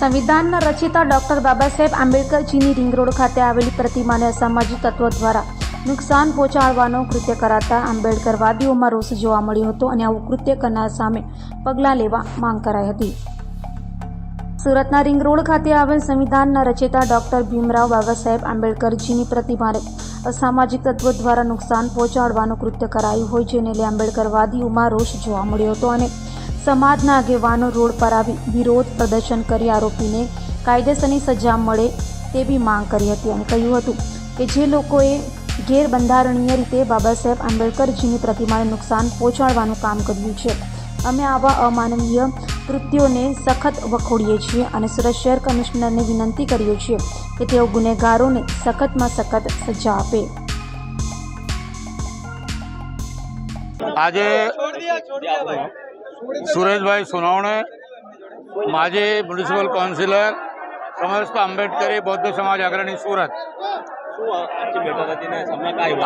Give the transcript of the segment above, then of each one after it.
સંવિધાનના રચયિતા doctor Baba Saheb આંબેડકરજીની ring road ખાતે આવેલી પ્રતિમાને અસામાજિક તત્વો દ્વારા નુકસાન પહોંચાડવાનો કૃત્ય કરાતા આંબેડકરવાદીઓમાં રોષ જોવા મળ્યો હતો અને આવું કૃત્ય કરનાર સામે પગલાં લેવા માંગ કરાઈ હતી. સુરતના રિંગ રોડ ખાતે આવેલ સંવિધાનના રચયિતા ડોક્ટર ભીમરાવ બાબા સાહેબ આંબેડકરજીની પ્રતિમાને અસામાજિક તત્વો દ્વારા નુકસાન પહોંચાડવાનું કૃત્ય કરાયું હોય જેને લઈ આંબેડકરવાદીઓમાં રોષ જોવા મળ્યો હતો અને સમાજના આગેવાનો રોડ પર આવી વિરોધ પ્રદર્શન કરી આરોપીને કાયદેસરની સજા મળે તેવી માંગ કરી હતી અને કહ્યું હતું કે જે લોકોએ ગેરબંધારણીય રીતે બાબા સાહેબ આંબેડકરજીની પ્રતિમાને નુકસાન પહોંચાડવાનું કામ કર્યું છે, અમે આવા અમાનવીય કૃત્યોને સખત વખોડીએ છીએ અને સુરત શહેર કમિશનરને વિનંતી કરીએ છીએ કે તેઓ ગુનેગારોને સખતમાં સખત સજા આપે. આજે સુરેશભાઈ સોનવણે, માજી મ્યુનિસિપલ કાઉન્સિલર, સમસ્ત આંબેડકરી બૌદ્ધ સમાજ અગ્રણી સુરત.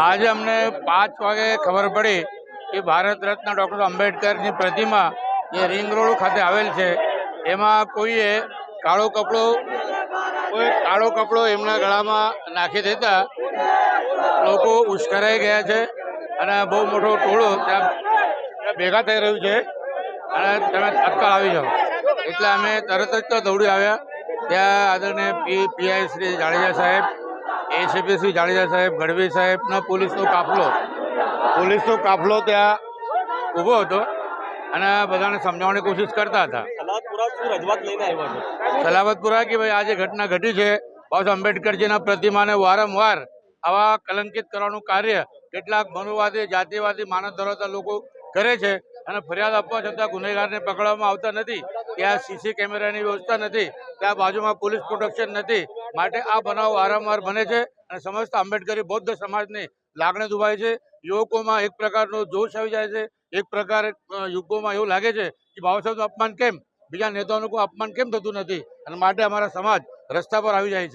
આજે અમને 5 વાગે ખબર પડી કે ભારત રત્ન ડૉક્ટર આંબેડકરની પ્રતિમા જે રિંગ રોડ ખાતે આવેલ છે એમાં કોઈએ કાળો કપડો એમના ગળામાં નાખી દેતા લોકો ઉશ્કેરાઈ ગયા છે અને બહુ મોટો ટોળો ત્યાં ભેગા થઈ રહ્યું છે અને તમે તત્કાળ આવી જાઓ. એટલે અમે તરત જ તો દોડી આવ્યા. ત્યાં આદરણીય પીઆઈ શ્રી જાડેજા સાહેબ, એસીપી શ્રી જાડેજા સાહેબ, ગઢવી સાહેબનો પોલીસનો કાફલો ત્યાં ઊભો હતો અને બધાને સમજાવવાની કોશિશ કરતા હતા. સલાબતપુરા કે ભાઈ આ જે ઘટના ઘટી છે, બાબા આંબેડકરજીના પ્રતિમાને વારંવાર આવા કલંકિત કરવાનું કાર્ય કેટલાક મનુવાદી, જાતિવાદી, માનવ ધરાવતા લોકો કરે છે અને ફરિયાદ આપવા છતાં ગુનેગારને પકડવામાં આવતા નથી. ત્યાં સીસી કેમેરાની વ્યવસ્થા નથી, ત્યાં બાજુમાં પોલીસ પ્રોટેક્શન નથી. માટે આ બનાવ વારંવાર બને છે અને સમસ્ત આંબેડકરી બૌદ્ધ સમાજની લાગણી દુભાય છે. યુવકોમાં એક પ્રકારનો જોશ આવી જાય છે. એક પ્રકાર યુવકોમાં એવું લાગે છે કે બાબા સાહેબનું અપમાન કેમ, બીજા નેતાઓનું કોઈ અપમાન કેમ થતું નથી, અને માટે અમારા સમાજ રસ્તા પર આવી જાય છે.